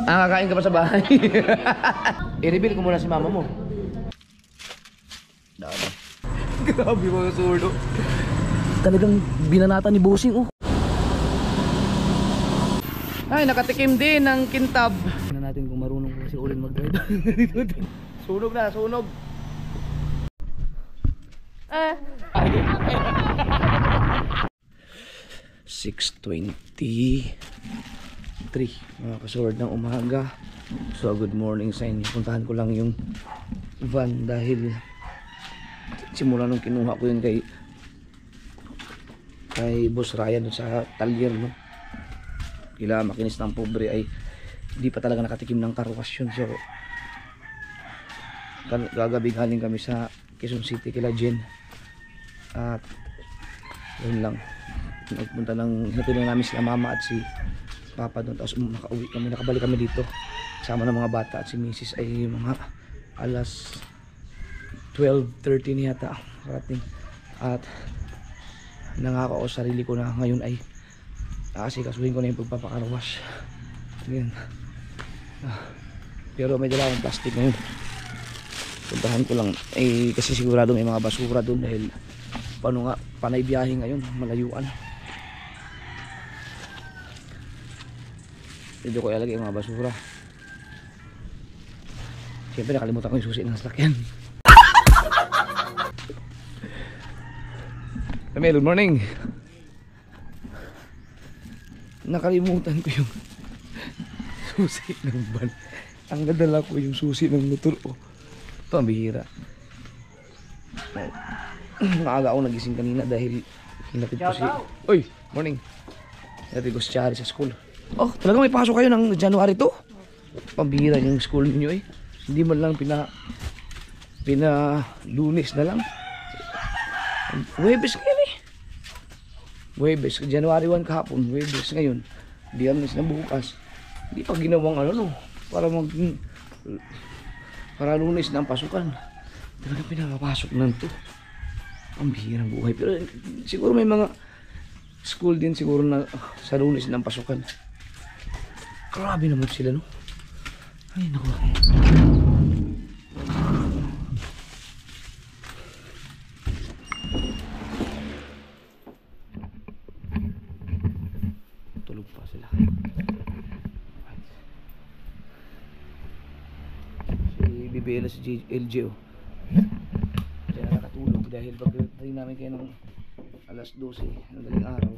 Ah, kakain ka pa sa bahay. I-reveal ko muna si mama mo. Dami. Grabe mga surdo. Talagang binanata ni Bossing oh. Ay, nakatikim din ng kintab. Tignan natin kung marunong ko si Olin mag-drive. Sunog na, sunog. 6:23 mga kasword ng umaga. So good morning sa inyo. Puntahan ko lang yung van dahil simula nung kinuha ko yun kay Boss Ryan sa talyer no. Kila makinis ng pobre ay hindi pa talaga nakatikim ng karwash yun. So gagabi galing kami sa Quezon City kila Jen at yun lang nagpunta ng hinatuloy namin sila mama at si papa doon, tapos nakauwi kami, nakabalik kami dito kasama ng mga bata at si misis ay mga alas 12:30 yata rating. At nangako ako sarili ko na ngayon ay kasuhin ko na yung pagpapakarwash yan. Pero may dala akong plastic ngayon, puntahan ko lang kasi sigurado may mga basura doon dahil paano nga panay biyahe ngayon, malayuan. Dito ko ilalagay yung mga basura. Siyempre nakalimutan ko yung susi ng sasakyan. Good morning. Nakalimutan ko yung susi ng van. Ang nadala ko yung susi ng motor oh. Ito ang bihira. Maaga ako nagising kanina dahil hinatid ko si... Uy! Morning! Hinatid ko si Chari sa school. Oh, talagang may pasok kayo ng January 2? Pambihira yung school ninyo eh. Hindi man lang Lunes na lang. Huwebes ngayon eh. Huwebes, January 1 kahapon. Huwebes ngayon. Biyernes na bukas. Hindi pa ginawang ano no. Para Lunes na ang pasukan. Talagang pinapapasok ng to. Ang bihirang buhay. Pero siguro may mga school din siguro na sa Lunes ng pasukan. Grabe naman sila no. Ay naku. Tulog pa sila. Si BBL si LJ oh. Diyan nakatulog dahil pagdating namin kayo ng alas 12 ng daling araw,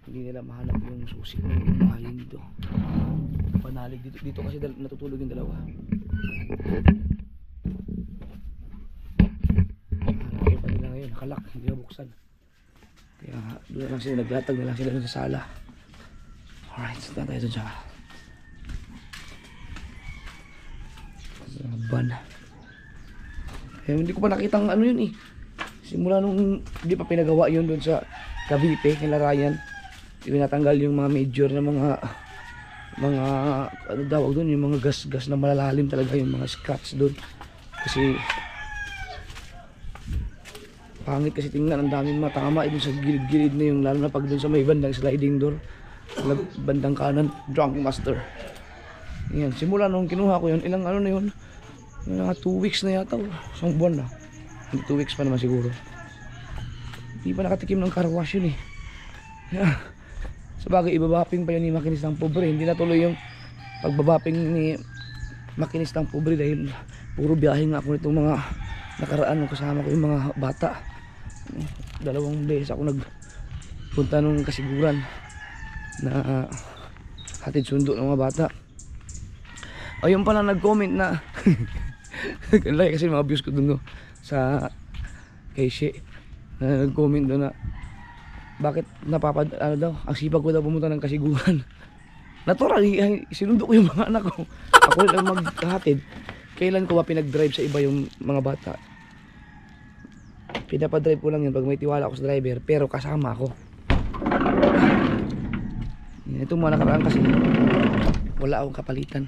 hindi nila mahanap yung susi ng bahay dito. Panalig dito kasi natutulog yung dalawa. Hanapin pa nila ngayon, nakalak, hindi na buksan. Kaya doon lang sila, naglatag na lang sila doon sa sala. Alright, saan tayo doon siya? Ban. Eh, hindi ko pa nakita ang ano yun eh. Simula nung hindi pa pinagawa yun doon sa Cavite, kila Ryan. Pinatanggal yung mga major na mga ano daw doon, yung mga gas na malalalim talaga, yung mga scratch doon. Kasi pangit kasi tingnan, ang daming matama doon sa gilid-gilid na yung, lalo na pag doon sa may bandang sliding door, bandang kanan, drunk master. Yan, simula nung kinuha ko yun, ilang ano na yun, mga 2 weeks na yata, isang buwan na. 2 weeks pa naman siguro. Hindi pa nakatikim ng car wash yun eh. Yeah. Sabagay, ibabaping pa yun ni makinis ng pobre. Hindi natuloy yung pagbabaping ni makinis ng pobre dahil puro biyahe nga ako nitong mga nakaraan nung kasama ko yung mga bata. 2 beses ako nagpunta nung kasiguran na hatid sundo ng mga bata. Ayun pala nag-comment na like kasi mga views ko dun no, sa kay She na nag-comment doon na bakit ano daw, ang sipag ko daw pumunta ng kasiguran. Natural, sinundo ko yung mga anak ko. Ako lang maghatid. Kailan ko ba pinag-drive sa iba yung mga bata? Pinapadrive ko lang yun pag may tiwala ako sa driver, pero kasama ako. Itong mga nakaraan kasi wala akong kapalitan.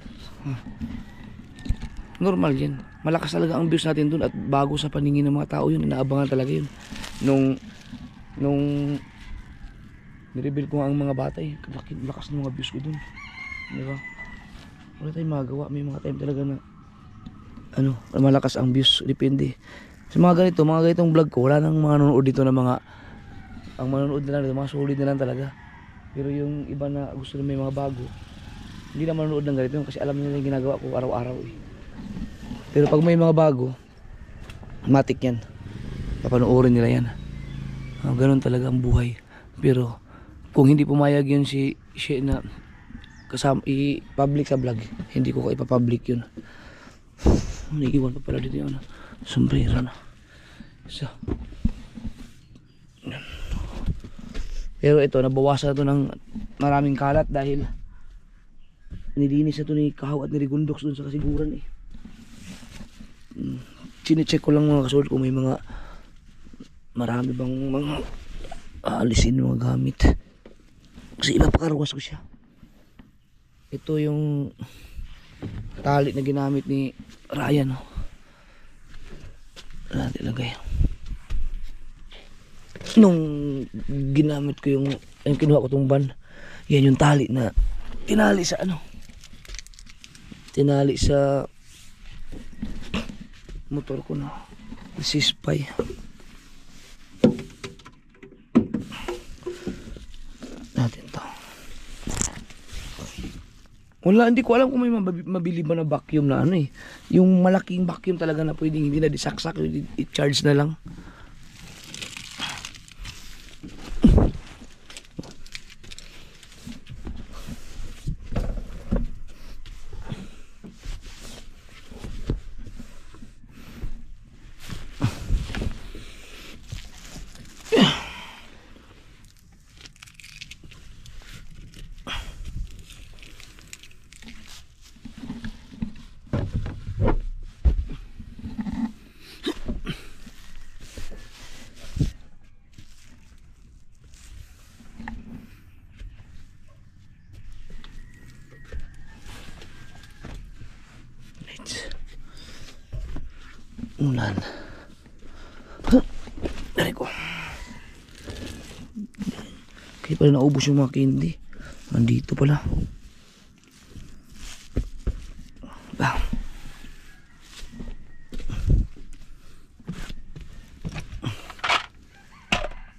Normal yan. Malakas talaga ang views natin dun at bago sa paningin ng mga tao yun. Inaabangan talaga yun. Nung nireveal ko ang mga bata eh, lakas ng mga views ko dun, di ba? wala tayong magawa. May mga time talaga na ano, malakas ang views, depende. Sa mga ganitong vlog ko, wala nang mga nanonood dito na mga, ang manonood na lang, mga solid na lang talaga. Pero yung iba na gusto na may mga bago, hindi na manonood ng ganito kasi alam nila yung ginagawa ko araw-araw eh. Pero pag may mga bago, matik yan, papanoorin nila yan. Ganun talaga ang buhay. Pero kung hindi pumayag yun si na kasama i-public sa vlog, hindi ko ipapublic yun. Naiiwan pa pala dito yun, sombrero na so, pero ito nabawasan na ito ng maraming kalat dahil nilinis na ito ni Kahaw at ni Rigundox dun sa kasiguran eh. Chinecheck ko lang mga kasold kung may mga marami bang mga alisin mga gamit kasi ipapakarwas ko siya. Ito yung tali na ginamit ni Ryan, no? Natin lagay. Nung ginamit ko yung kinuha ko tong van, yan yung tali na tinali sa ano, tinali sa motor ko na sispay. Natin to. Wala, hindi ko alam kung may mabili ba na vacuum na ano eh. Yung malaking vacuum talaga na pwedeng hindi na disaksak, i-charge na lang. Ulan. Dari ko. Kaya pala naubos yung mga candy. Nandito pala. Bang.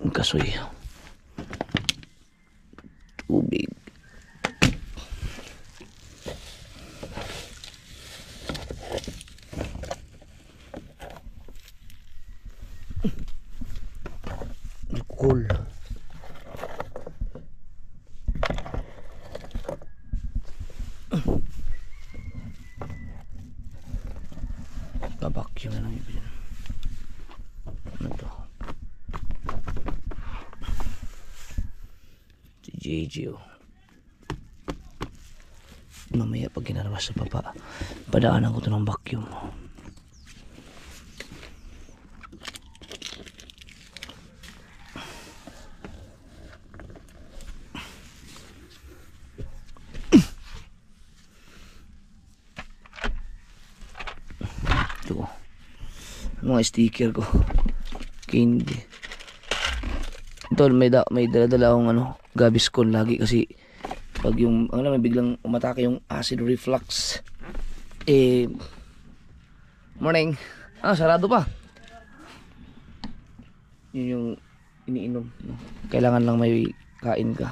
Ang kasoy. Tubig. Cool. Babakyo na lang yun. Ano to? Si JJ oh. Mamaya pag ginarwas sa papa, padaanan ko to ng vacuum. Mga sticker ko candy. Ito may dala-dala akong ano, Gaviscon lagi kasi pag yung ang alam biglang umatake yung acid reflux morning sarado pa yun yung iniinom, no? Kailangan lang may kain ka.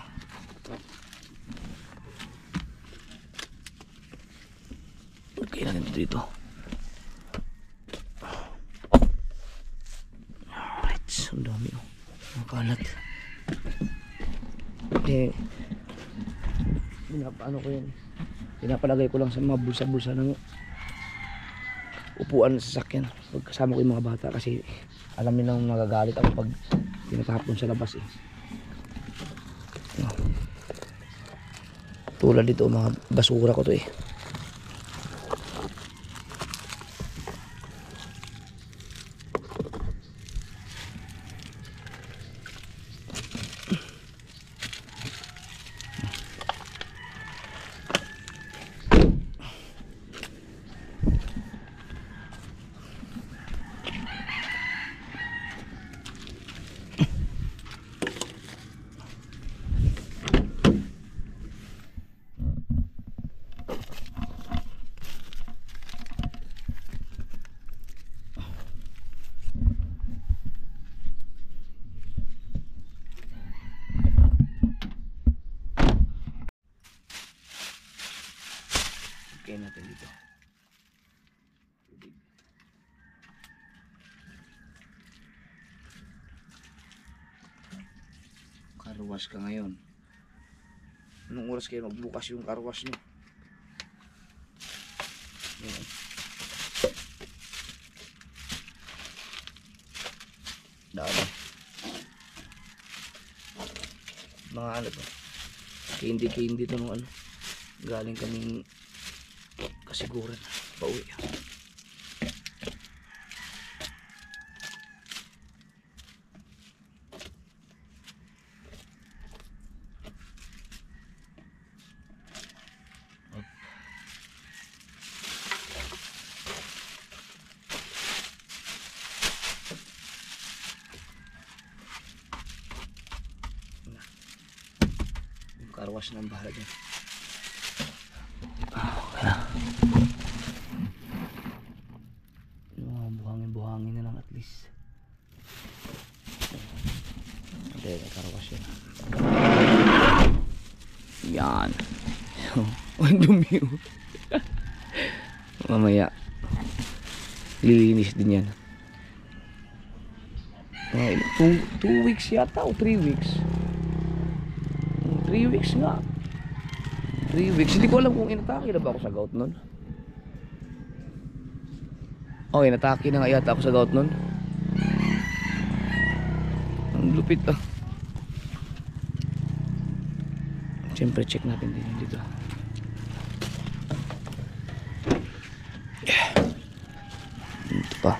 Okay na dito. Ang dami oh, makalat. Ano ko yan, pinapalagay ko lang sa mga bulsa-bulsa ng upuan sa sasakyan pag kasama ko yung mga bata kasi alam nila magagalit ako pag pinatapon sa labas eh. Tulad dito mga basura ko to eh. Kaya natin dito. Carwash ka ngayon. Anong oras kayo magbukas yung carwash nyo? Ayan. Dami. Mga ano to, candy to nung ano, galing kaming kasiguran pauwi. Carwash ng bahala dyan. Buhangin na lang at least. Okay, carwash yan. Yan. Ang dumi. Mamaya lilinis din yan. 2 weeks yata o 3 weeks. 3 weeks nga. 3 weeks. Hindi ko alam kung inatake na ba ako sa gout nun. Okay, inatake na nga yata ako sa gout nun. Ang lupit ah. Siyempre check natin din dito. Dito pa.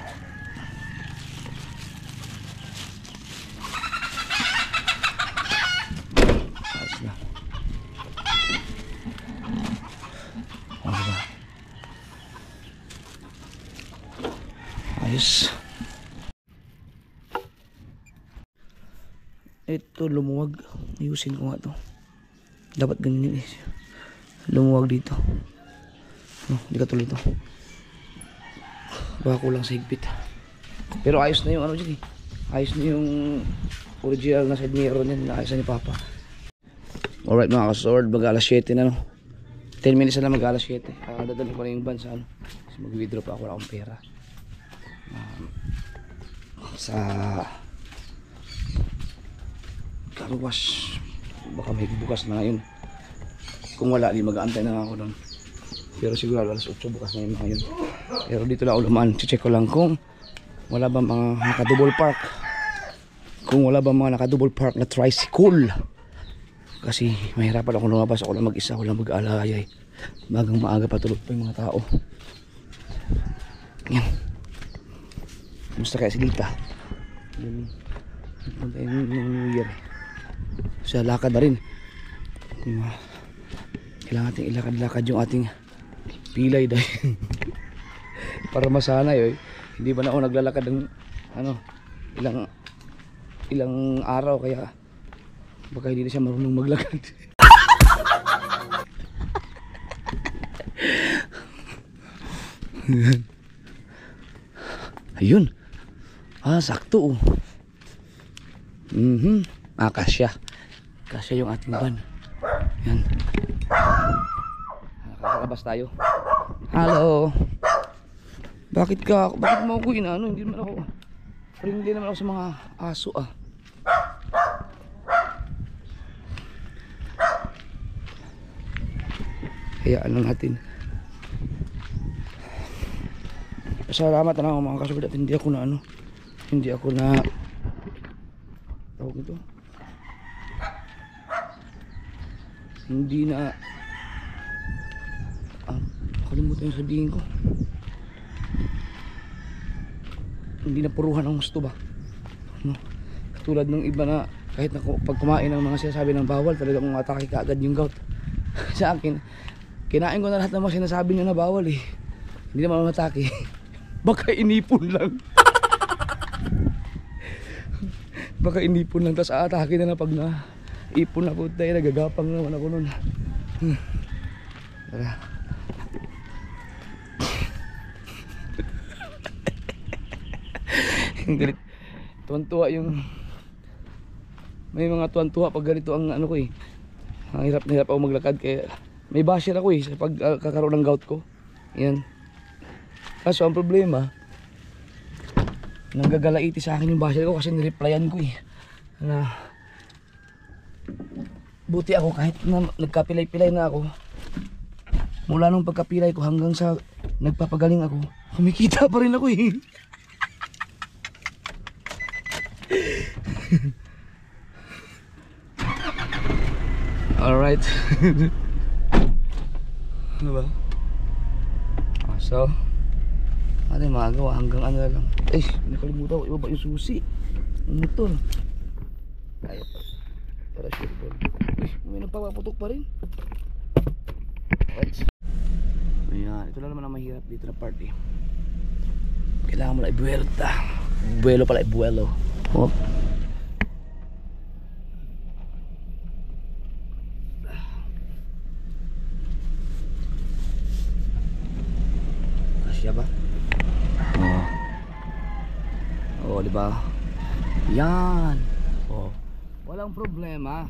Ayos. Ito lumuwag. Ayusin ko nga to. Dapat ganyan eh. Lumuwag dito. No, hindi ka tuloy to. Baka kulang sa higpit. Pero ayos na yung ano dyan eh. Ayos na yung original na side mirror niyan. Naayos na ni Papa. Alright mga kasword. Mag alas 7 na no. 10 minutes na lang mag alas 7. Dadali ko na yung van sa ano. Kasi mag-withdraw pa ako. Wala akong pera. Sa carwash baka may bukas na ngayon. Kung wala di mag-aantay na ako doon, pero siguro alas 8 bukas na yun ngayon. Pero dito lang ako lumaan, check ko lang kung wala ba mga naka-double park, kung wala ba mga naka-double park na tricycle, kasi mahirapan ako lumabas. Ako lang mag-isa, ako lang mag-alayay, magang maaga patulog pa yung mga tao. Yan. Kumusta kaya si Lita? Punta yung New Year. Sa lakad na rin. Kailangan natin ilakad-lakad yung ating pilay dahil para masanay. Hindi ba na ako naglalakad ng ano, ilang araw, kaya baka hindi na siya marunong maglakad. Ayun. Sakto oh. Kasya. Kasya yung ating van. Yan. Nakakalabas tayo. Hello. Bakit mo ako inaano? Hindi naman ako friendly naman ako sa mga aso ah. Kaya ano natin. Salamat na mga kasugod at hindi ako na tawag ito, hindi na kalimutan yung sabihin ko, hindi na puruhan ang gusto ba, no? Katulad ng iba na kahit na pag kumain ng mga sinasabi ng bawal, talagang matake ka agad yung gout. Sa akin, kinain ko na lahat ng mga sinasabi nyo na bawal eh, hindi naman matake. Baka inipon lang. Baka inipon lang, tapos aatake na pag naipon ako tayo, nagagapang naman ako nun. Tara. Galit. Tuwan-tuwa yung may mga tuwan-tuwa pag ganito ang ano ko eh. Ang hirap na hirap ako maglakad, kaya May basher ako sa pag kakaroon ng gout ko. Yan. Kaso ang problema, nanggagalaiti sa akin yung basher ko kasi nireplyan ko na buti ako kahit na nagkapilay-pilay na ako, mula nung pagkapilay ko hanggang sa nagpapagaling ako, kumikita pa rin ako Alright. Diba? So ano yung magawa hanggang ano lang. Ay, nakalimutan ko, ibaba yung susi yung motor. Kaya pa para sure ball. Ay, may nagpapaputok pa rin. Right. Ayan, ito lang naman ang mahirap dito na party. Kailangan mo lang ibuelta. Buelo pala, ibuelo. Oh. Kasya ba? Oh, di ba? Yan. Oh. Walang problema.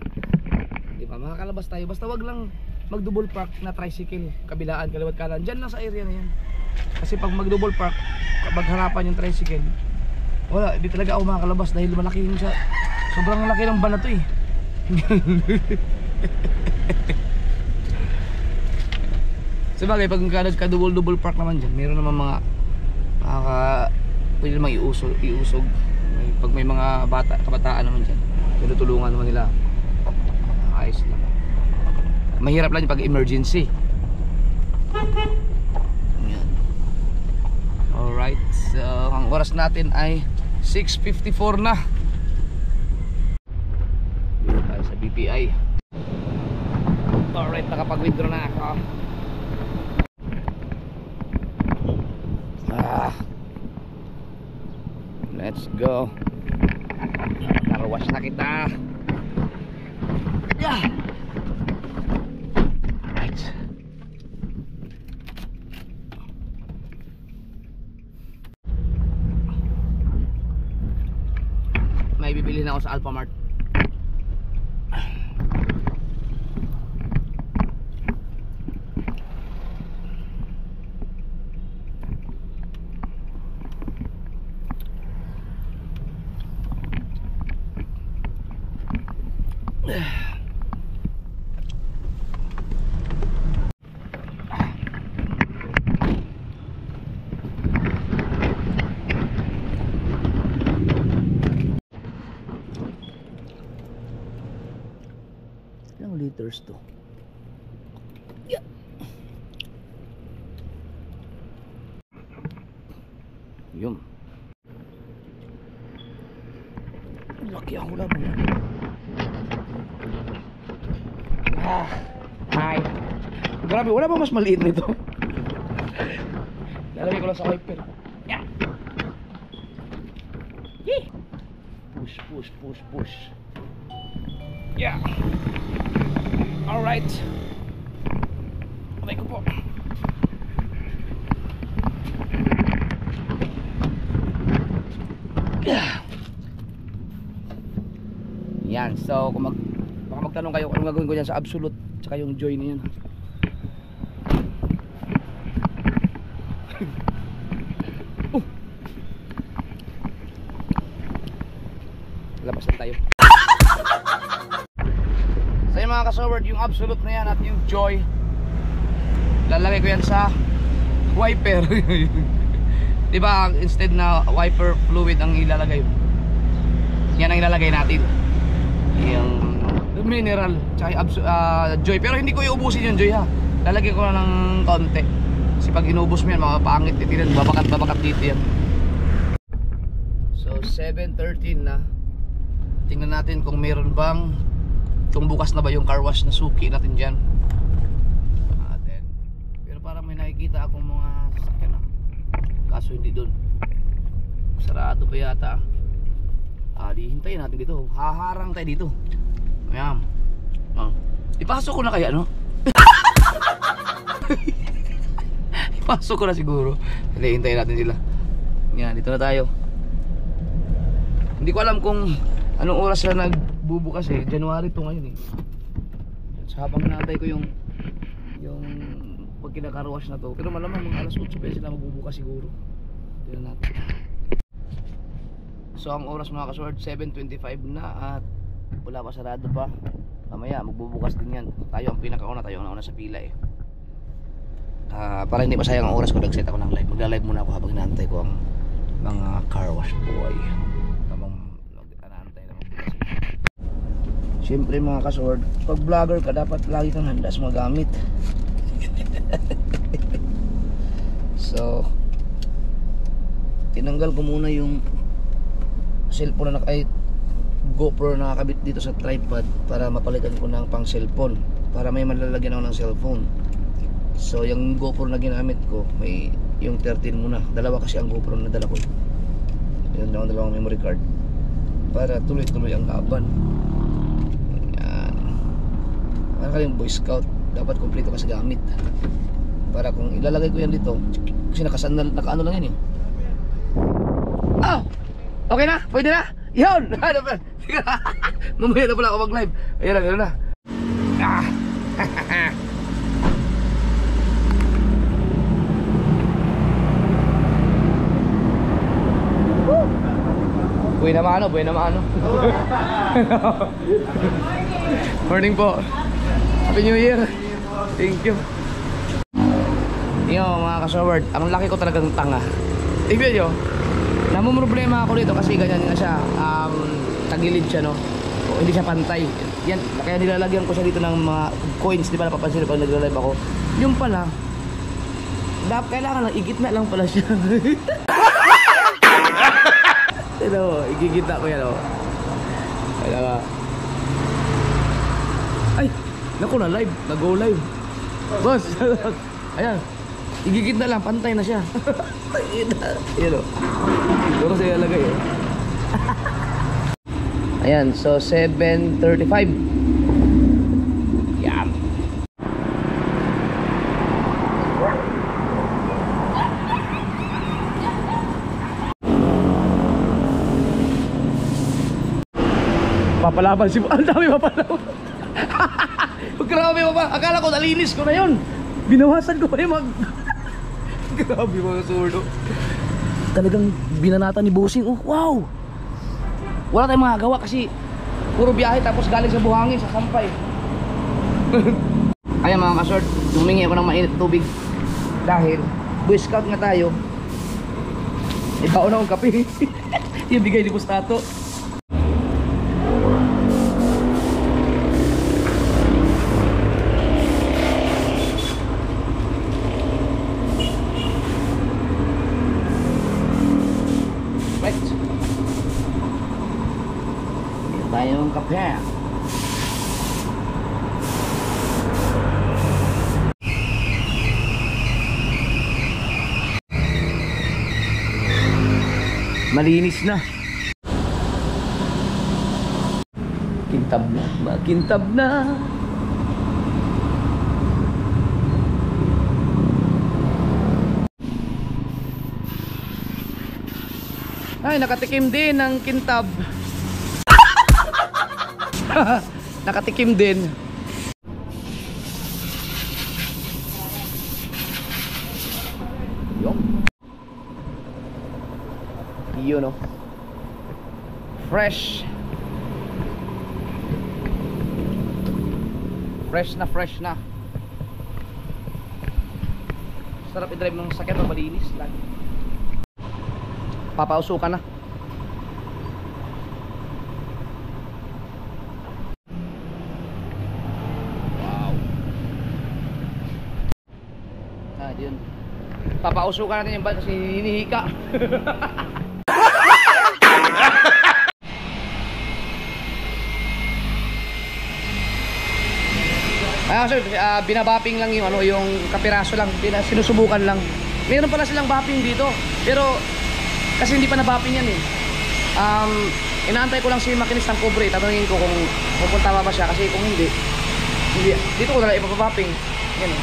Di ba? Makakalabas tayo. Basta wag lang mag-double park na tricycle, kabilaan, kaliwat kanan. Diyan lang sa area na yan. Kasi pag mag-double park, kapag harapan yung tricycle, wala, di talaga ako makakalabas dahil malaki yung siya. Sobrang laki ng van na to Sabagay, pag ka-double park naman dyan, meron naman mga pwede naman iusog. Pag may mga kabataan naman dyan, tinutulungan naman nila. Ayos lang. Mahirap lang pag emergency. Yan. Alright, so ang oras natin ay 6:54 na. Dito tayo sa BPI. Alright, nakapag-withdraw na ako. Let's go. Karwash na kita. Yeah. Right. May bibili na ako sa Alphamart. Ilang liters to? Yeah. Yun. Laki ang hula mo. Hi. Grabe, wala pa mas maliit nito. Lalagay ko lang sa wiper. Yeah. Yee. Push. Yeah. Alright. Abay ko po. Yan, so kung baka magtanong kayo kung anong gagawin ko dyan sa Absolute tsaka yung Joy na yan. Labas na tayo. So yung mga kasoward, yung Absolute na yan at yung Joy, lalagay ko yan sa wiper. Diba instead na wiper fluid ang ilalagay, yan ang ilalagay natin, yung mineral tsaka Joy. Pero hindi ko iubusin yung Joy ha, lalagay ko na ng konti kasi pag inubos mo yan mapapangit, titinan babakat dito yan. So 7:13 na. Tingnan natin kung meron bang, kung bukas na ba yung car wash na suki natin dyan. Pero parang may nakikita akong mga sasakyan na, kaso hindi dun, sarado pa yata. Di hintayin natin dito, haharang tayo dito. Ayan. Ipasok ko na kaya, no? Ipasok ko na siguro. Hintayin natin sila. Yan, dito na tayo. Hindi ko alam kung anong oras na nagbubukas January to ngayon So habang naantay ko yung yung pag kinakarwash na to. Pero malamang mga alas 8 pa sila magbubukas siguro. Tignan natin. So ang oras mga kasword 7:25 na at wala pa, sarado pa. Mamaya magbubukas din yan. Tayo ang pinakauna, tayo ang nauna sa pila eh. Para hindi masayang ang oras ko, nag-set ako ng live. Magla-live muna ako habang inaantay ko ang mga car wash boy. Habang inaantay na magbukas. Siyempre mga kasword, pag vlogger ka dapat lagi kang handa sa mga gamit. So tinanggal ko muna yung cellphone na GoPro na nakakabit dito sa tripod para mapalitan ko ng pang cellphone, para may malalagyan ako ng cellphone. So yung GoPro na ginamit ko, may yung 13 muna, dalawa kasi ang GoPro na dala ko. Yun lang, dalawang memory card para tuloy-tuloy ang laban. Yan, para kayong Boy Scout, dapat kompleto ka sa gamit. Para kung ilalagay ko yan dito, kasi nakaano lang yan eh. Oh! Okay na? Pwede na? Yun! Mamaya na pala ako mag-live. Ayan na, gano'n na. Buhay na maano. Morning po. Happy New Year. Thank you. Yo mga kasaward, ang laki ko talagang tanga. Tignan nyo, namumroblema ako dito kasi ganyan nga siya, tagilid siya, no? O, hindi siya pantay. Yan, kaya nilalagyan ko siya dito ng mga coins. Di ba napapansin pag nagla-live ako? Yung pala, kailangan lang, igitna lang pala siya. Ito, igigitna ko yan, o. Kailangan. Ay, naku, na live, nag-go live. Boss, ayan. Igigit na lang, pantay na siya. Yan o. Ito kasi ilalagay eh. Ayan, so 7:35. Yan. Papalaban si... Ang dami papalaban. Grabe pa. Akala ko nalinis ko na yun. Binawasan ko pa yung Grabe mga surdo. Talagang binanatan ni Bossing. Oh, wow! Wala tayong magagawa kasi puro biyahe tapos galing sa buhangin, sa sampay. Ayan mga kasort, humingi ako ng mainit tubig. Dahil Boy Scout nga tayo. Ibaon na akong kape. Yung bigay ni Bustato. Tayong kape. Malinis na. Kintab na, makintab na. Ay, nakatikim din ng kintab. Nakatikim din. Yun o. Fresh. Fresh na. Sarap i-drive ng sakit o malinis lang. Papausukan na. Yun. Papausukan natin yung bike kasi hinihika. Sir, binabapping lang yung yung kapiraso lang, sinusubukan lang. Meron pala silang bapping dito, pero kasi hindi pa nabapping yan eh. Inaantay ko lang si makinis ng Cobre, tatanungin ko kung pupunta pa siya kasi kung hindi dito ko na lang ipapabapping. Yan eh.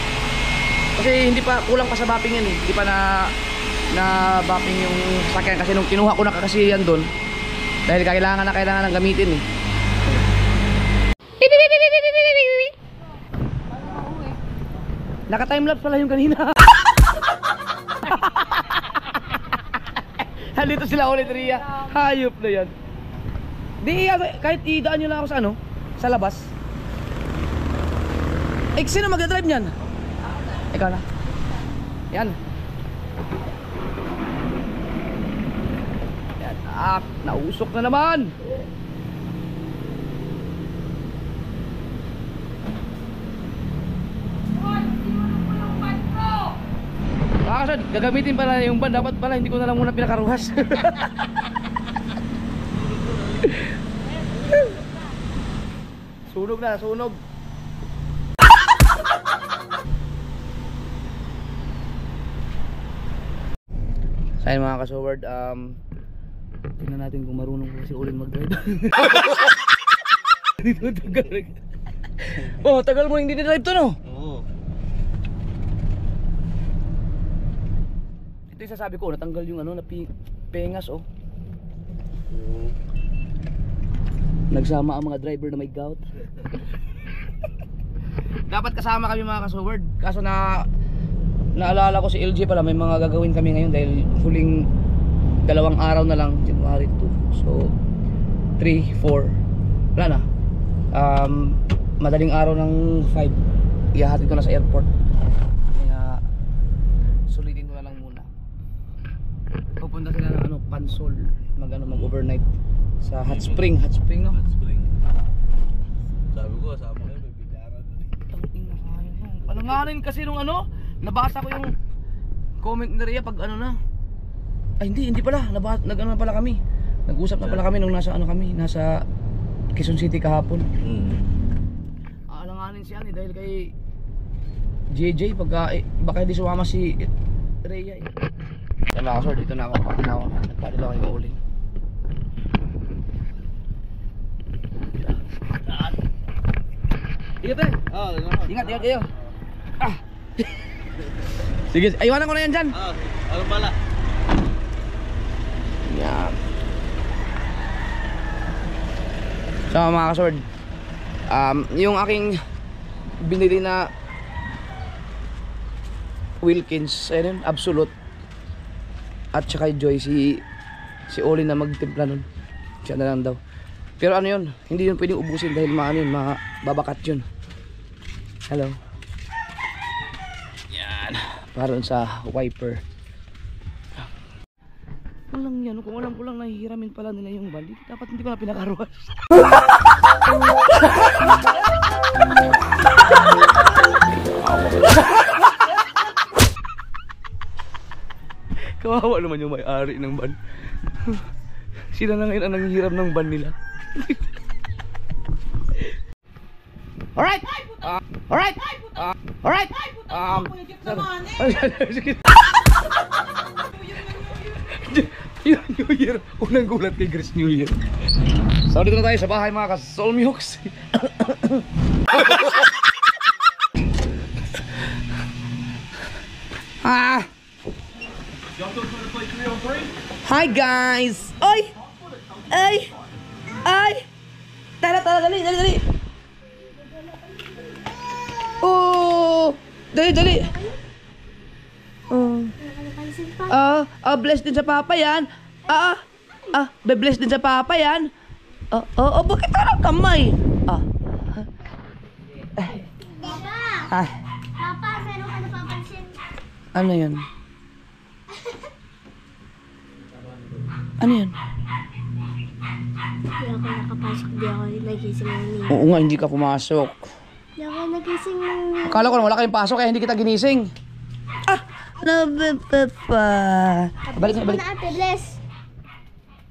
Kasi hindi pa, kulang pa sa bapping yan eh. Hindi pa na bapping yung sakyan kasi nung kinuha ko na kasi yan doon dahil kailangan ng gamitin eh. Naka-timelapse pala yung kanina. Halito sila ulit, Ria. Hayop na yan. Di, kahit idaan nyo lang ako sa ano, sa labas. Eh, sino magdadrive niyan? Ikaw na. Yan. Yan. Nausok na naman. Kakasad, gagamitin pala yung van. Dapat pala hindi ko na lang muna pinakaruhas. Sunog na, sunog. Sa mga kasoward, tingnan natin kung marunong ko si Olin mag-drive. Dito tagal. Oh, tagal mo hindi drive to, no? Oo. Ito yung sasabi ko, natanggal yung ano, pengas, oh. Nagsama ang mga driver na may gout. Dapat kasama kami mga kasoward. Kaso naalala ko si LG pala, may mga gagawin kami ngayon dahil huling 2 araw na lang, January 2. So 3, 4 wala na. Madaling araw ng 5 ihahatid ko na sa airport. Kaya sulitin ko na lang muna. Pupunta sila ng ano, Pansol, mag-overnight sa Hot Spring, no? Hot Spring. Sabi ko, sama kayo, may bilyaran. Palanganin kasi nung ano, nabasa ko yung comment ni Rhea pag ano na. Ay hindi pala, nag-ano na pala kami. Nag-usap na pala kami nung nasa ano kami, nasa Quezon City kahapon. Alanganin siya ni dahil kay JJ pagka baka hindi sumama si Rhea eh. Kaya mga kasor, dito na ako, nagpadala ako yung uling. Ingat eh. Ingat kayo. Sige, aywanan ko na yan dyan. Ano pala? Yan. So mga kasword, yung aking binili na Wilkins, ayun, Absolute, at saka Joy, si Olin na magtimpla nun. Siya na lang daw. Pero ano yun, hindi yun pwedeng ubusin dahil maano yun, mababakat yun. Hello. Yan, para sa wiper. Walang yan, kung alam ko lang nahihiramin pala nila yung balik, dapat hindi ko na pinakaruas. Kawawa naman yung may-ari ng van. Sila na ngayon ang nanghihiram ng van nila. Alright! Alright! Alright! New Year! Unang gulat kay Grace New Year. So dito na tayo sa bahay mga ka-Solmihooks. Hi guys! Oy! Ay! Tara, dali! Oh! Dali! Bless din sa papa yan. Bless din sa papa yan. Bakit parang kamay? Papa, meron ka napapansin? Ano yan? Ano yan? Hindi ako nakapasok, di ako nagising ng Oo nga, hindi ka pumasok. Di ako nagising ng Akala ko na wala kayong pasok kaya hindi kita ginising. Nabapapa. Balik. na ate, bless.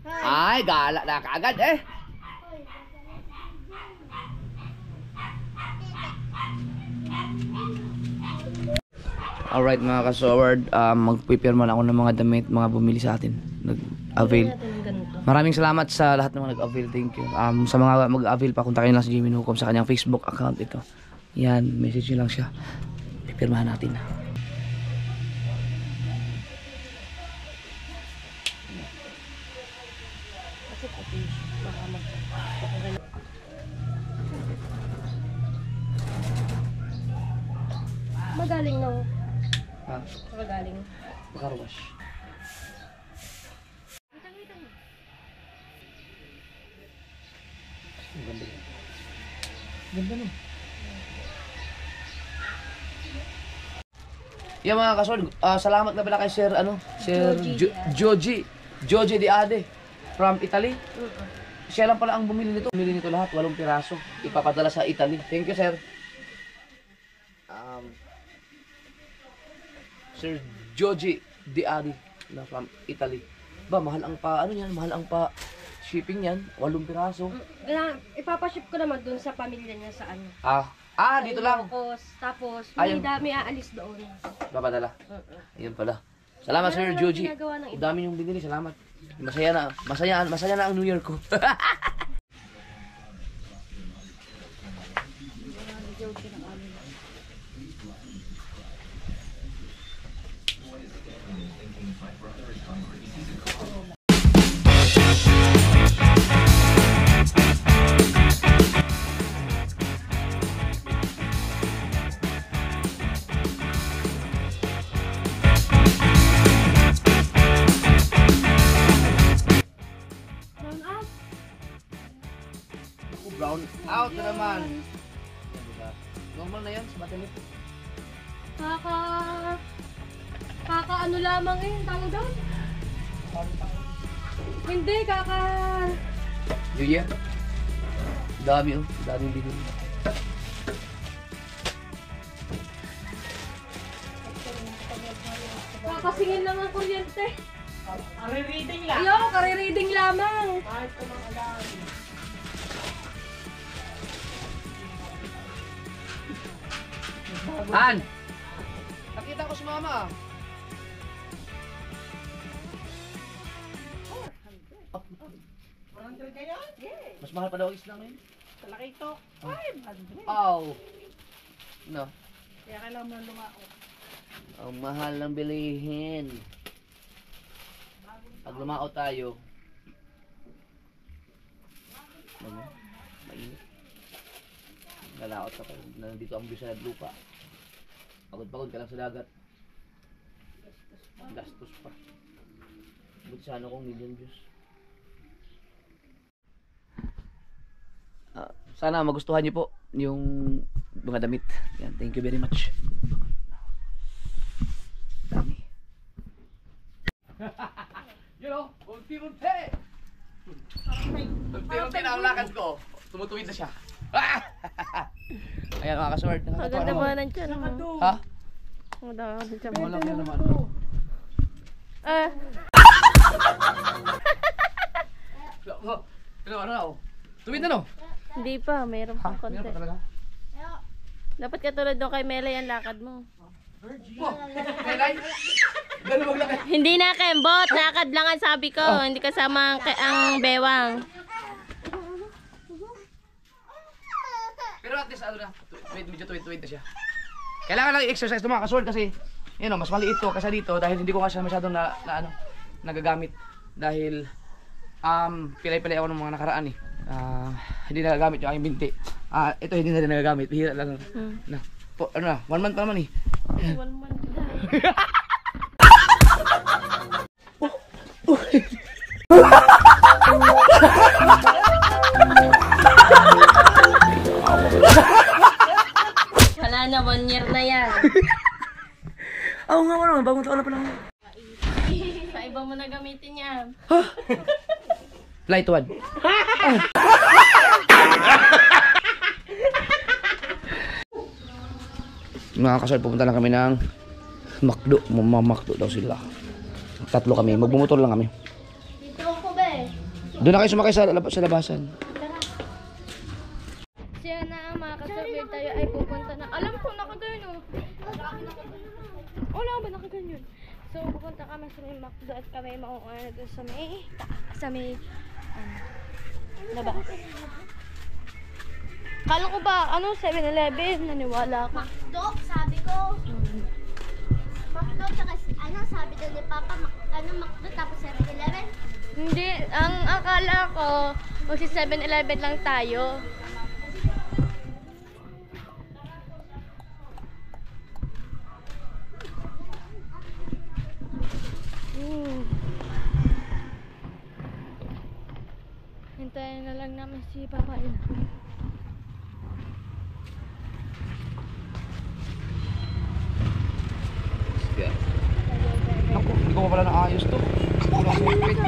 Ay, gala na kaagad eh. Alright mga kasoward, magpipirma na ako ng mga damit, mga bumili sa atin, nag-avail. Maraming salamat sa lahat ng mga nag-avail, thank you. Sa mga mag-avail pa, kontakin lang si Jimmy Nukom sa kanyang Facebook account ito. Yan, message nyo lang siya. Pipirmahan natin. Magaling no. Ha? Magaling. Makarwash. Ang ganda yan. Ganda no. Yan mga kasod, salamat na pala kay Sir, Sir Joji Di Ade from Italy. Siya lang pala ang bumili nito. Bumili nito lahat, 8 piraso. Ipapadala sa Italy. Thank you, Sir. Sir Joji Di Ade na from Italy. Ba, mahal ang mahal ang shipping yan, 8 piraso. Ipapaship ko naman dun sa pamilya niya sa ano. Dito lang. Tapos, Ayun. may aalis doon. Papadala. Ayun pala. Salamat, Sir Joji. Ginagawa ng Ang dami yung binili, salamat. Masaya na ang New Year ko. Brown out na naman. Yan, diba? Normal na yan sa matalit. Kaka ano lamang tawag doon? Hindi, New Year. Dami daming binili. kakasingin lang ang kuryente. Kare-reading lang. Ayaw, kare-reading lamang. Han! Nakita ko si Mama. Mas mahal pa daw isla ngayon. Talaki ito. 500. Aw. No. Kaya kailangan mo lumako. Ang mahal ng bilihin. Pag lumao tayo. Mainit. Nalaot ka pa. Nandito ang bisa ng lupa. Pagod-pagod ka lang sa dagat. Gastos pa. Buti sana kong million views. Sana magustuhan niyo po yung mga damit. Yan, thank you very much. Dami. You know, unti-unti. Unti-unti na ang lakad ko. Tumutuwid na siya. Ayan mga kasword. Maganda ba ng tiyan mo? Ha? Maganda ba ng tiyan mo? Wala na naman. Ano? Tuwid na no? Hindi pa, mayroon pang konti. Meron pa talaga? Dapat katulad doon kay Melay ang lakad mo. Oh, Melay? Gano'n maglakad? Hindi na kembot, lakad lang ang sabi ko. Hindi kasama ang bewang. Pero at least ano na, medyo tuwid na siya. Kailangan lang i-exercise ito mga kasword kasi mas maliit to kasi dito dahil hindi ko nga siya masyadong nagagamit dahil pilay-pilay ako ng mga nakaraan eh. Hindi nagagamit yung aking binti. Ito hindi na rin nagagamit. Hira lang. Ano na, 1 month pa naman eh. 1 month na. Wala na, 1 year na yan. Oo nga naman, bagong taon na pala. Sa iba mo na gamitin yan. Flight 1. Mga kasal, pupunta lang kami ng McDo. Mamakdo daw sila. 3 kami. Magbumotor lang kami. Dito ako ba eh. Doon na kayo sumakay sa labasan. Siya na mga kasabay tayo ay pupunta na. Alam ko, nakagano. Wala ba nakaganyan? So, pupunta kami sa may McDo at kami mauuna doon sa may labas. Kala ko ba, 7-Eleven? Naniwala ako. McDo, sabi ko. McDo, tsaka sabi doon ni Papa, McDo tapos 7-Eleven? Hindi, ang akala ko, magsi 7-Eleven lang tayo. si Papa yun. Naku, hindi ko pa pala naayos to. Kulang sa ipit.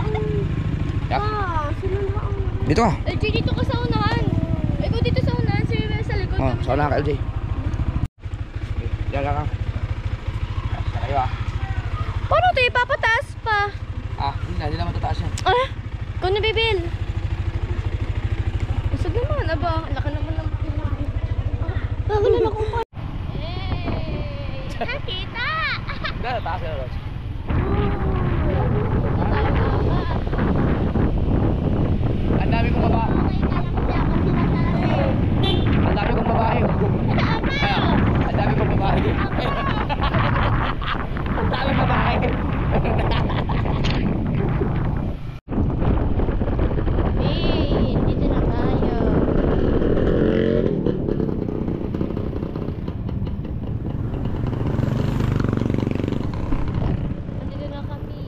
Yak. Sino na ang... Dito ka. LJ, dito ka sa unahan. Ikaw dito sa unahan, si Mel sa likod. Oh, sana ka, LJ. Diyan ka. Sa kayo ah. Paano ito ipapataas pa? Hindi naman tataas yan. Ah, ikaw na Bibil. Usag naman, aba. Laka naman ng... Bago na ako pa. Nakita! Hindi, tataas yan, Rods. Ang dami kong babae. Ang dami kong babae. Ang dami kong babae. Ang dami babae. Dito na tayo. Nandito na kami.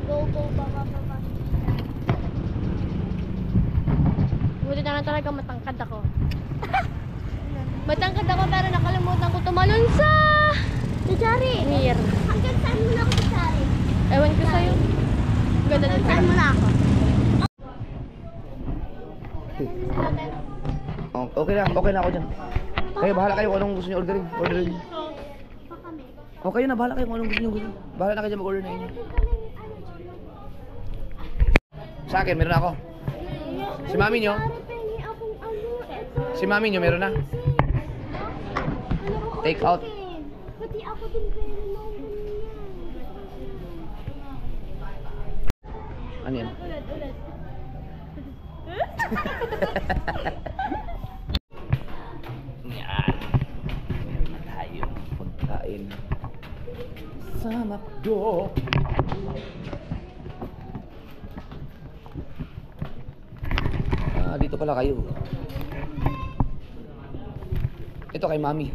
Go, go, baba. Buti na lang talaga matangkad ako. Matangkad ako pero nakalimutan ko tumalon sa... Tijari, Mir. hanggang saan mo na ako, Tijari? Ewan ko sa'yo. Ganda din Saan mo na ako? Oh, okay na ako dyan. Kayo, bahala kayo kung anong gusto niyo orderin. O kayo na, bahala kayo kung anong gusto niyo. Bahala na kayo dyan mag-order na inyo. Sa akin, meron na ako. Si mami nyo? Si mami nyo, meron na. Take out. Pati ako din pwede na ako yan. Ano yan? Yan. Meron na tayong pagkain sa McDo. Dito pala kayo. Ito kay mami.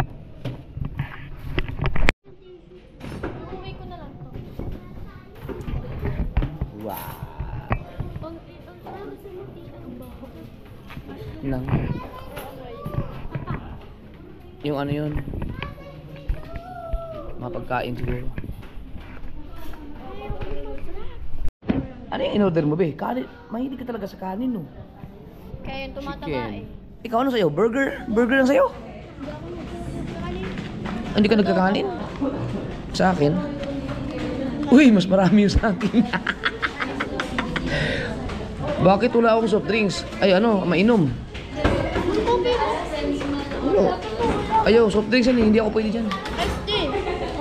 Uuwi ko na lang to. Wow. Ang parang sa muti ang baho. Nang. Yung ano yun? Mga pagkain siguro. Ano yung in-order mo, be? Kanin. Mahilig ka talaga sa kanin, no? Kaya yung tumataba eh. Ikaw ano sa'yo? Burger? Burger lang sa'yo? Hindi ka nagkakanin? Sa akin? Uy, mas marami yung sa akin. Bakit wala akong soft drinks? Ay ano, mainom. Wala. Ayaw, soft drinks yan eh. Hindi ako pwede dyan. Iced tea.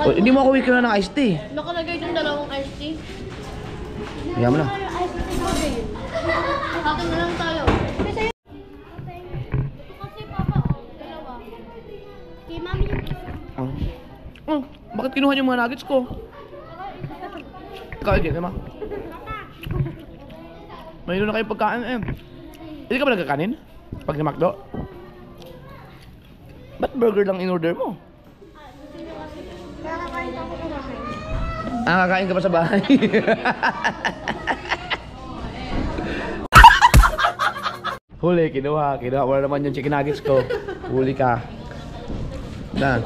O, hindi mo ako wikira ng iced tea. Nakalagay yung dalawang iced tea. Kaya mo na. Atin na lang tayo. Ito kasi Papa, oh, dalawa. Kay mami yung Bakit kinuha yung mga nuggets ko? Ikaw, hindi naman. Mayroon na kayong pagkain eh. Hindi ka ba nagkakanin? Pag na McDo? Ba't burger lang in-order mo? Kakain ka pa sa bahay. Huli, kinuha. Wala naman yung chicken nuggets ko. Huli ka. Na.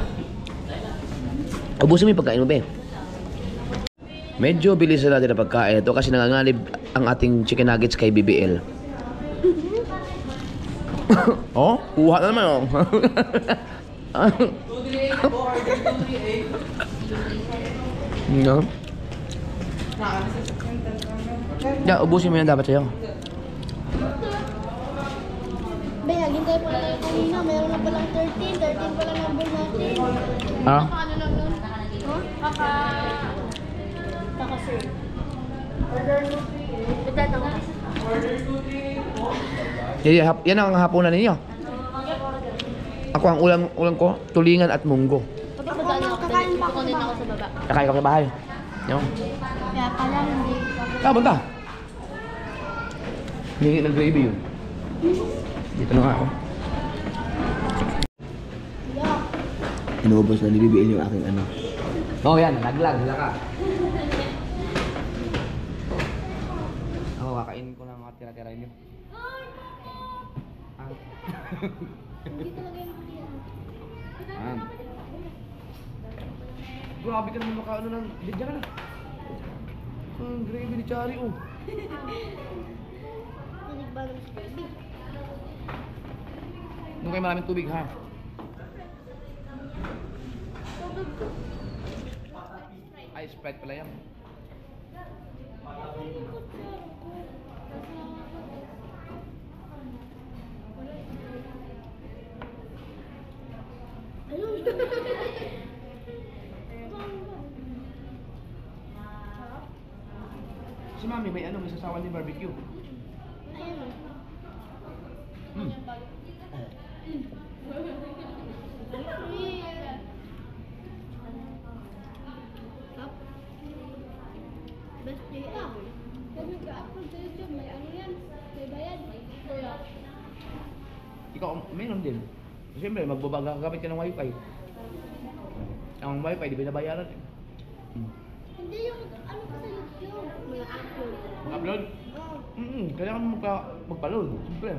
Ubusin mo yung pagkain mo, be. Medyo bilis na natin ang pagkain ito kasi nangangalib ang ating chicken nuggets kay BBL. Oh, kuha na naman oh. No. Yeah, ubusin mo yan dapat sa'yo. Be, hintay pa lang tayo kanina. Meron na palang 13 pa lang number natin. Ah? Ano lang nun? Huh? Kaka-sir. Ito na nga. Yan ang hapunan ninyo. Ako ang ulam ko, tulingan at munggo. Kapag madali ako, kukunin ako sa baba. Kakain ka sa bahay. Yan. Kaya pala hindi. Punta. Hingi ng gravy yun. Dito na nga ako. Inuubos na ni BBL yung aking ano. Oo yan, laglag, sila ka. Ako kakain. Kakainin ko ng mga tira-tira niyo. Ah. Hindi talaga yung kaya. Ah. Grabe ka naman makaano ng... Bigyan ka na. Gravy ni Chari, oh. Tinig ba naman si baby? Nung kayo maraming tubig, ha? Ay, Sprite pala yan. Ayun. Si Mami, may ano, may sasawan ni barbecue. Ayun. Hmm. Best day ever. Pag nag-upload sa YouTube, may ano yan? May bayad. Kuya. Ikaw, meron din. Siyempre, gagamit ka ng wifi. Ang wifi, di binabayaran eh. Hmm. Hindi yung ano ka sa YouTube. Mga upload. Mag-upload? Oo. Kailangan mo magpa-load. Siyempre.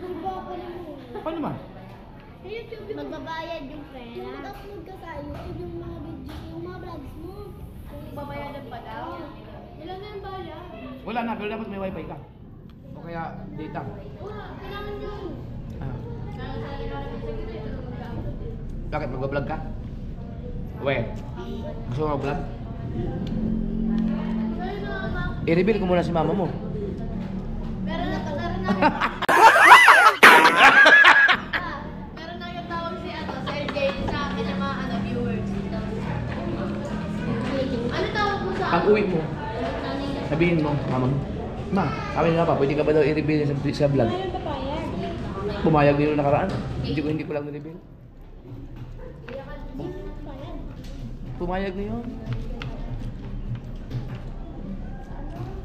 Magbabayad mo. Paano man? Sa YouTube yung magbabayad yung pera. Yung mag-upload ka sa YouTube, yung mga video, yung mga vlogs mo. Babayadan pa daw? Ilan na yung bayad? Wala na, pero dapat may wifi ka. O kaya data. Wala, kailangan yun. Ah. Bakit? Mag-vlog ka? We, gusto mo mag-vlog? I-reveal ko muna si mama mo. Meron na. Meron na yung tawag si Sir Jay sa akin ng mga viewers. Ano tawag mo sa Pag uwi mo, sabihin mo, mama mo, ma, kami nga pa, pwede ka ba daw i-reveal sa vlog? Pumayag din yung nakaraan. Hindi ko lang i-reveal. Pumayag na yun.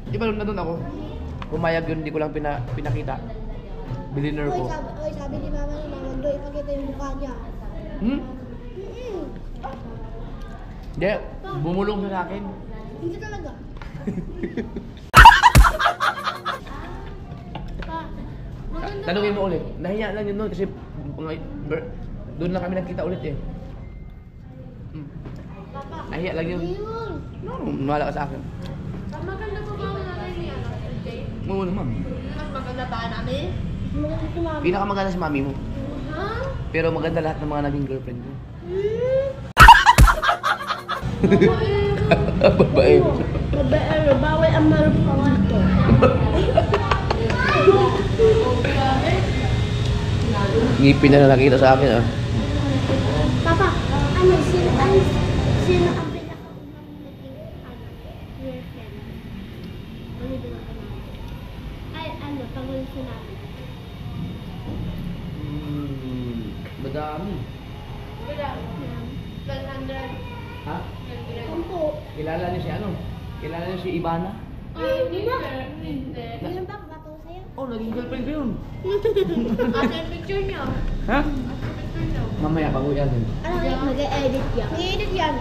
Di ba nung nandun ako? Pumayag yun, hindi ko lang pinakita. Billionaire ko. Sabi ni mama ni mama, doon ipakita yung mukha niya. Hmm? Hindi, bumulong siya sa akin. Hindi talaga. Pa, maganda. Tanungin mo ulit. Nahiya lang yun nun kasi doon lang kami nagkita ulit eh. Hmm. Papa, Nahiya lang yun. yun. No, wala ka sa akin. Maganda po ba ang nanay ni Sir Jay? Oo naman. Mas maganda ba namin? Maganda si mama. Pinakamaganda si mami mo. Ha? Pero maganda lahat ng mga naging girlfriend ko. Babae. Babae, bawal ang marupawan ko. Ngipin na nakita sa akin ah. Papa, ano, sino ang pinakaunang naging girlfriend? Ano din ako namin? Ay, ano, pangulo namin. Madami. 1,200. Ha? Sampo. Kilala niyo si ano? Kilala niyo si Ivana? Ay, di ba? Ilan ba kabato sa'yo? Oh, naging girlfriend ko yun. Asa yung picture niya? Ha? Mamaya pag uwi natin. Ano, mag-e-edit yan? Mag-e-edit yan.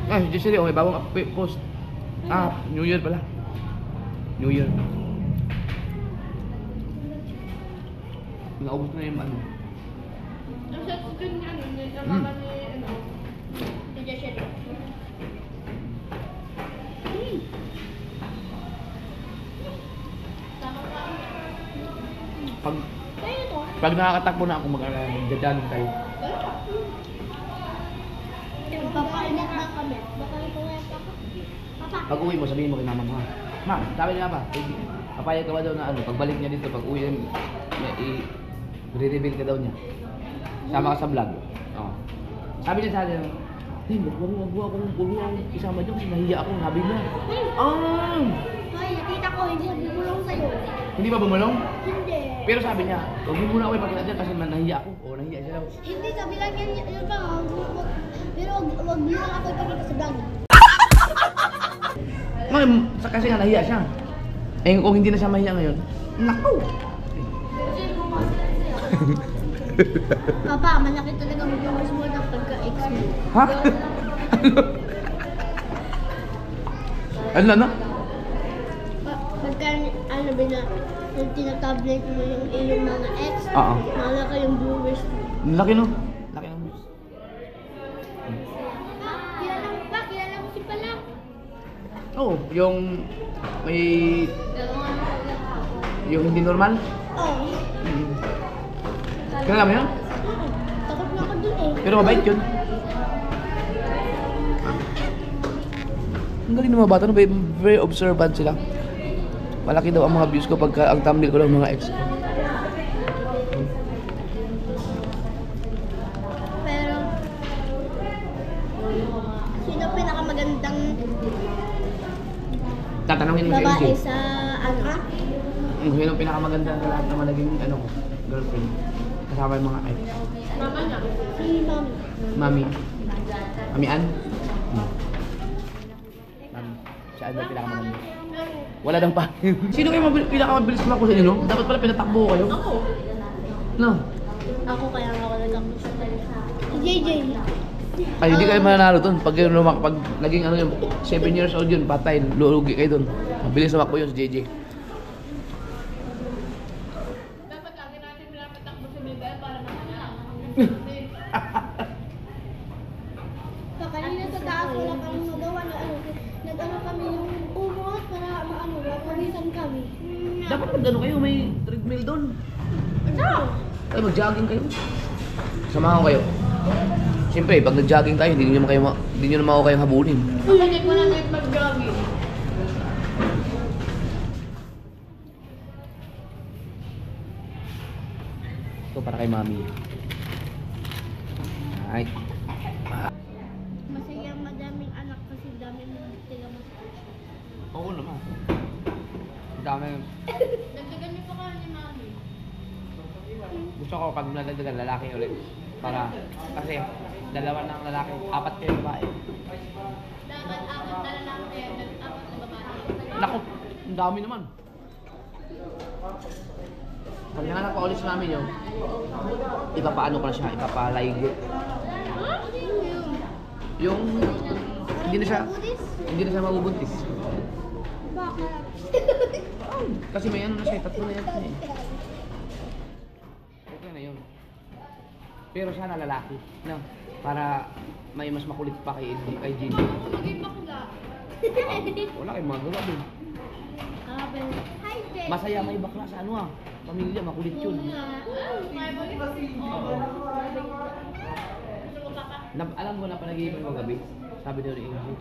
Ah, Jessery, oh, may bagong post. Ah, New Year pala. New Year. Naubos na yung ano. Ang sa dun niya, ano, ni Jessery. Pag nakakatakbo na ako magdadaling tayo. Papaingat na kami. Baka ito nga papa. Papa. Pag uwi mo, sabihin mo kay mama mo ha. Ma, sabi niya ba? Papayag ka ba daw na ano, pagbalik niya dito, pag uwi niya, i-reveal ka daw niya. Sama ka sa vlog. Oh. Sabi niya sa akin, hey, wag akong isama dyan kasi nahiya ako, sabi niya. Ah! Hoy, nakita ko, hindi nagmumulong sa'yo. Hindi ba bumulong? Hindi. Pero sabi niya, huwag mo muna ako ipakita dyan kasi nahiya ako. O, nahiya siya daw. Hindi, sabi lang yan, yun ba, pero wag niyo lang ako ipakita sa vlog. Ngayon, kasi nga nahiya siya. Eh, kung hindi na siya mahiya ngayon, naku! Papa, malaki talaga mag-iwas mo ng pagka-ex mo. Ha? Ano? Pagka, ano ba na, yung tinatablet mo yung iyong mga ex, Oo. malaki yung viewers mo. Laki no? Laki no? Kilala mo ba? Kilala mo si Pala? Oo, yung may... Yung hindi normal? Oo. Kilala mo yun? Takot na ako dun eh. Pero mabait yun. Ang galing ng mga bata, no? Very observant sila. Malaki daw ang mga views ko pagka ang thumbnail ko ng mga ex ko. Pero, sino pinakamagandang Tatanungin mo si babae AJ. sa ano? Yun ang pinakamaganda sa lahat na naging ano ko, girlfriend. Kasama yung mga ex. Si Mami. Mami. Mami Ann? Mami. Siya ang pinakamaganda. Wala nang pa. Sino kayo pinakamabilis kumakbo sa inyo, no? Dapat pala pinatakbo ko kayo. Ako. No? Ako kaya nga ako nagkakbo sa Si JJ. Ay, hindi kayo mananalo dun. Pag naging ano yun, 7 years old yun, patay, lulugi kayo dun. Mabilis sumakbo yun si JJ. Dapat lagi natin pinapatakbo sa Bibel para naman So, kanina sa taas, wala kami magawa na ano. Nag-ano kami yung umot para maano, mapawisan kami. Dapat mag-ano kayo, may treadmill dun. Ay, mag-jogging kayo. Samahan ko kayo. Siyempre, pag nag-jogging tayo, hindi nyo naman ako kayong habulin. Hindi ko na net mag-jogging. Ito para kay Mami. Ay. Masaya madaming anak kasi daming sila mas. Oo naman. Ang dami. Dagdagan niyo pa kayo ni Mami. Gusto ko pag nadagdagan lalaki ulit. Para, kasi dalawa ng lalaki, 4 kayo babae. Dapat apat na lalaki, apat na babae. Naku, ang dami naman. Pag nanganak pa ulit sa namin yun, ipapaano ko na siya, ipapalaigi. Yung, hindi na siya mabubuntis. Bakit? Kasi may ano na siya, 3 na yan. Okay na yun. Pero sana lalaki, no? Para may mas makulit pa kay Gigi. Maging bakla. Wala kayong magawa dun. Hi, Ben. Masaya may bakla sa ano pamilya, makulit yun. Alam ko na panaginip mo gabi, sabi daw ni Ingrid.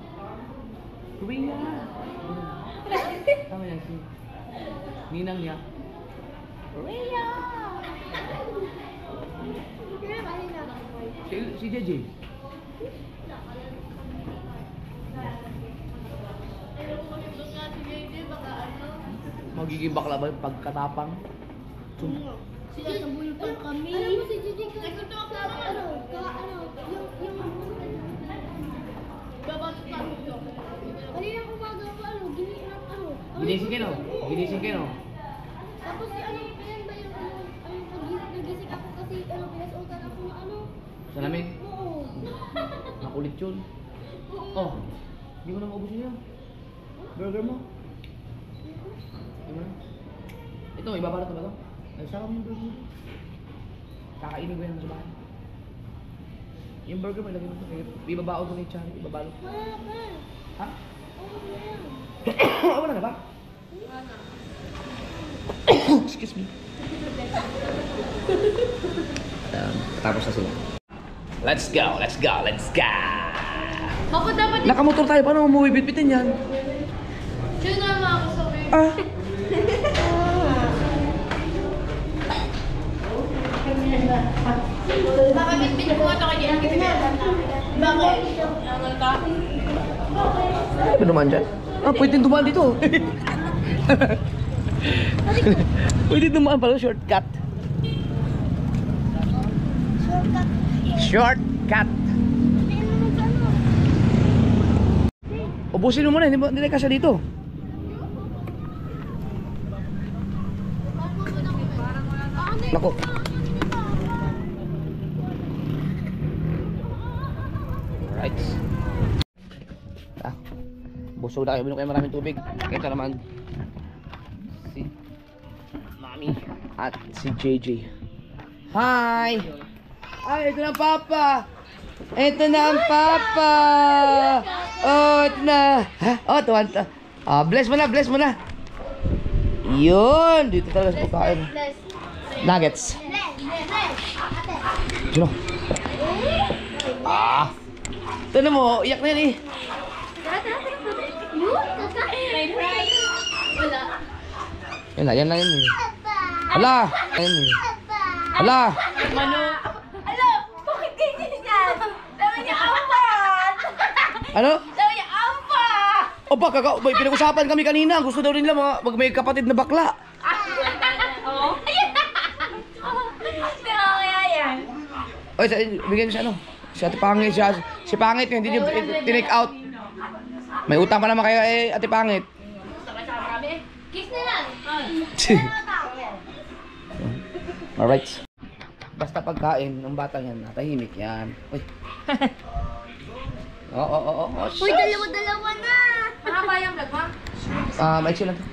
Kuya! Tama yan si ninang niya. Rhea! Si JJ. Magiging bakla ba yung pagkatapang? Sila sa bulkan kami. Alam mo si Gigi ka? Nagkunto ako lang ano, yung Babatot pa ito. kaninang umaga pa ano, Ginising kayo, no? Ginising kayo, no? Tapos si ano, yan ba yung nagising ako kasi ano, pinasukan ako na ano. Sa lamig? Oo. Makulit yun. Oh, hindi mo na maubusin yun. Burger mo? Hindi mo na? Ito, ibabalot na ba ito? Ay, sarap yung burger mo. Kakainin ko yan sa bahay. Yung burger mo, ilagay mo ito. Ibabaon ko na yung chari, ibabalot. Wala pa. Ha? Oo na yan. Wala na ba? Excuse me. Tapos na sila. Let's go, let's go, let's go! Ako dapat Nakamotor tayo, paano mo bibitbitin yan? yun naman ako sa way. Ah! Makabitbit ko ito kay Jenny. Bakit? Naman ka? Ano ba naman dyan? Ah, pwede dumaan dito. Pwede dumaan pala, shortcut. Shortcut. Shortcut! Tingnan mo sa ano. Ubusin mo muna, hindi na kasi dito. Nako. Right. Busog na kayo. Binom kayo maraming tubig. Ito naman si Mami at si JJ. Hi! Ay, ito na ang Papa! Ito na ang Papa! Oh, ito na! Ha? Oh, tuwan ta. Bless mo na, bless mo na! Yun! Dito talaga sa pagkain. Nuggets. Sino? Ito na mo, iyak na yan eh. Yan na, yan lang yun eh. Hala! Yan eh. Hala! Alo, bakit ganyan yan? Dami niya ampat! Ano? Dami niya ampat! O ba, may pinag-usapan kami kanina. Gusto daw nila mag may kapatid na bakla. Oo? Ayan! Kaya yan. Oy, bigyan niyo siya ano? Si Ate Pangit, si Pangit hindi niyo tinake out. May utang pa naman kayo Ate Pangit. Kiss na lang. Alright. Basta pagkain ng batang yan, natahimik yan. Uy. Oo. Uy, dalawa-dalawa na. Mahaba yung vlog mo? Maiksi lang to.